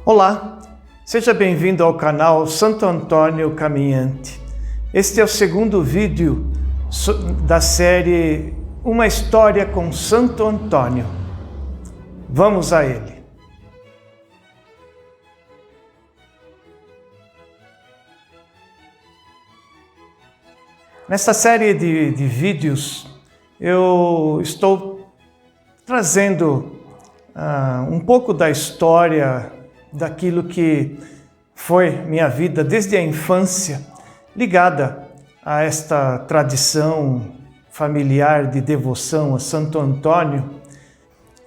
Olá, seja bem-vindo ao canal Santo Antônio Caminhante. Este é o segundo vídeo da série Uma História com Santo Antônio. Vamos a ele. Nesta série de vídeos, eu estou trazendo um pouco da história daquilo que foi minha vida desde a infância, ligada a esta tradição familiar de devoção a Santo Antônio.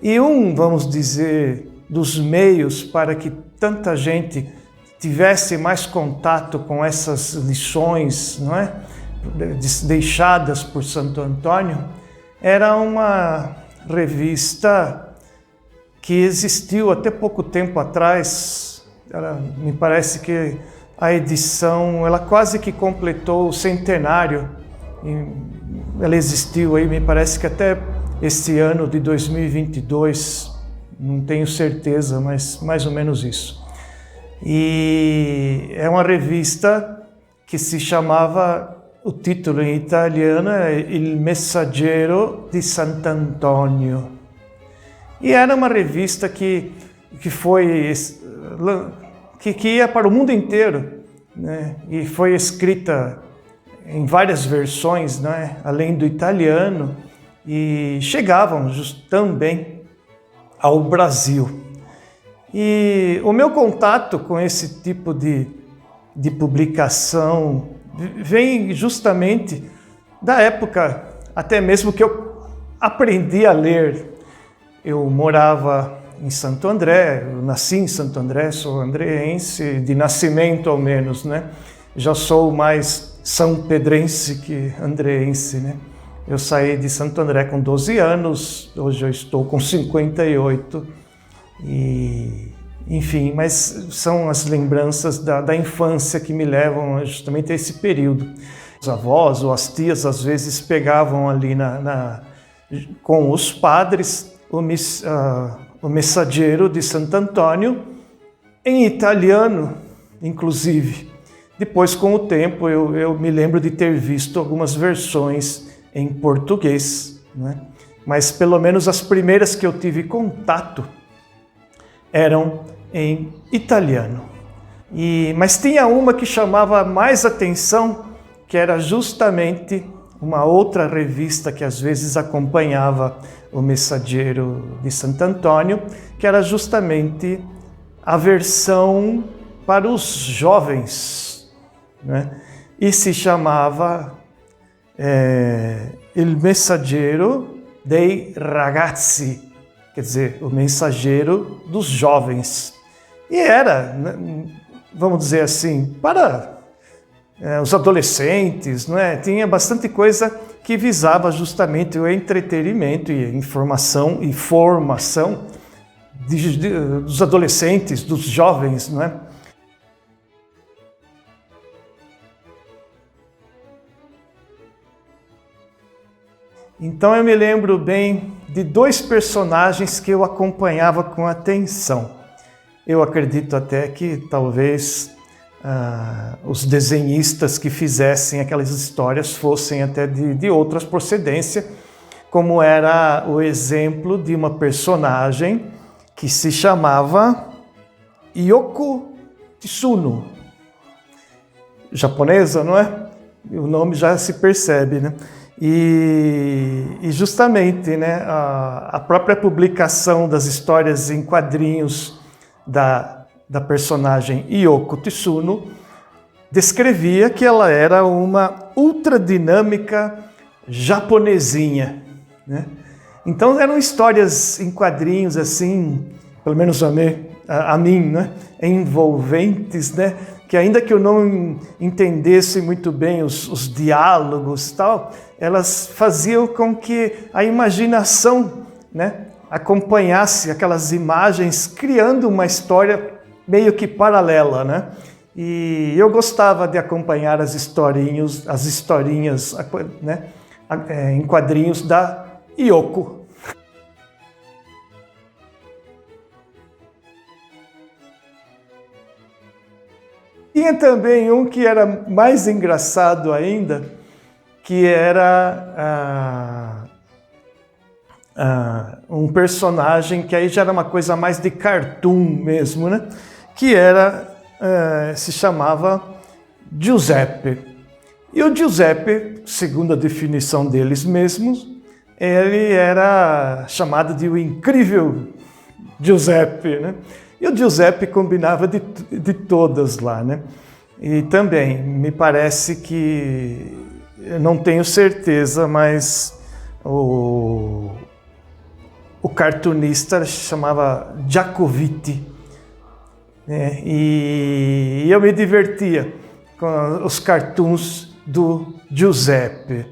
E vamos dizer, dos meios para que tanta gente tivesse mais contato com essas lições, não é? Deixadas por Santo Antônio, era uma revista que existiu até pouco tempo atrás. Me parece que a edição, ela quase que completou o centenário. Ela existiu aí, me parece que até este ano de 2022, não tenho certeza, mas mais ou menos isso. E é uma revista que se chamava, o título em italiano é Il Messaggero di Sant'Antonio. E era uma revista que ia para o mundo inteiro, né? E foi escrita em várias versões, né? Além do italiano, e chegavam também ao Brasil. E o meu contato com esse tipo de publicação vem justamente da época, até mesmo que eu aprendi a ler. Eu morava em Santo André, eu nasci em Santo André, sou andreense, de nascimento ao menos, né? Já sou mais são pedrense que andreense, né? Eu saí de Santo André com 12 anos, hoje eu estou com 58, enfim, mas são as lembranças da infância que me levam justamente a esse período. Os avós ou as tias às vezes pegavam ali com os padres o Messaggero di Sant'Antonio, em italiano, inclusive. Depois, com o tempo, eu me lembro de ter visto algumas versões em português, né? Mas pelo menos as primeiras que eu tive contato eram em italiano. Mas tinha uma que chamava mais atenção, que era justamente uma outra revista que às vezes acompanhava o Messaggero di Sant'Antonio, que era justamente a versão para os jovens, né? E se chamava Il Messaggero dei Ragazzi, quer dizer, o mensageiro dos jovens. E era, vamos dizer assim, para os adolescentes, não é? Tinha bastante coisa que visava justamente o entretenimento e a informação e formação dos adolescentes, dos jovens, não é? Então eu me lembro bem de dois personagens que eu acompanhava com atenção. Eu acredito até que talvez os desenhistas que fizessem aquelas histórias fossem até de outras procedências, como era o exemplo de uma personagem que se chamava Yoko Tsuno. Japonesa, não é? O nome já se percebe, né? E justamente, né, a própria publicação das histórias em quadrinhos da personagem Yoko Tsuno descrevia que ela era uma ultradinâmica japonesinha, né? Então eram histórias em quadrinhos assim, pelo menos a mim, né, envolventes, né? Que ainda que eu não entendesse muito bem os diálogos e tal, elas faziam com que a imaginação, né, acompanhasse aquelas imagens, criando uma história meio que paralela, né? E eu gostava de acompanhar as historinhas, né, em quadrinhos da Yoko. Tinha também um que era mais engraçado ainda, que era um personagem que aí já era uma coisa mais de cartoon mesmo, né? Que se chamava Giuseppe. E o Giuseppe, segundo a definição deles mesmos, ele era chamado de o incrível Giuseppe, né? E o Giuseppe combinava de todas lá, né? E também, me parece que, eu não tenho certeza, mas o cartunista chamava Giacovitti, né? E eu me divertia com os cartoons do Giuseppe.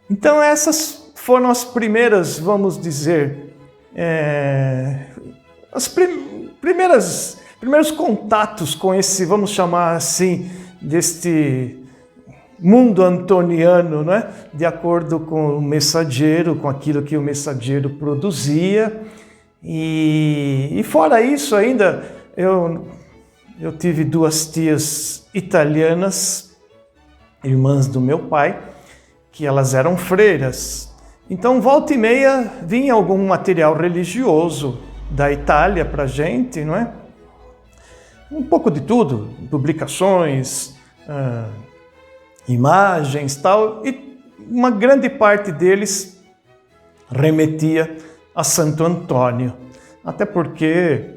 Então essas foram as primeiras, vamos dizer, primeiros contatos com esse, vamos chamar assim, deste mundo antoniano, né? De acordo com o Messaggero, com aquilo que o Messaggero produzia. E fora isso ainda, eu tive duas tias italianas, irmãs do meu pai, que elas eram freiras. Então, volta e meia, vinha algum material religioso da Itália para a gente, não é? Um pouco de tudo, publicações, imagens, tal, e uma grande parte deles remetia a Santo Antônio, até porque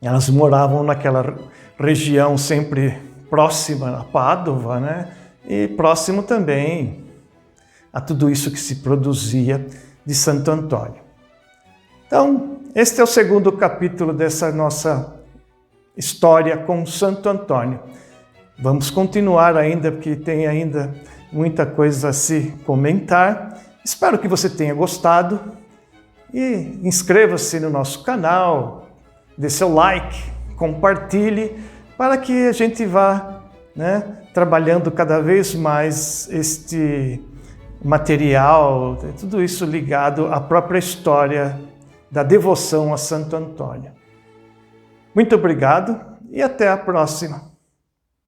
elas moravam naquela região sempre próxima a Pádua, né? E próximo também a tudo isso que se produzia de Santo Antônio. Então, este é o segundo capítulo dessa nossa história com Santo Antônio. Vamos continuar ainda, porque tem ainda muita coisa a se comentar. Espero que você tenha gostado e inscreva-se no nosso canal, dê seu like, compartilhe, para que a gente vá, né, trabalhando cada vez mais este material, tudo isso ligado à própria história da devoção a Santo Antônio. Muito obrigado e até a próxima.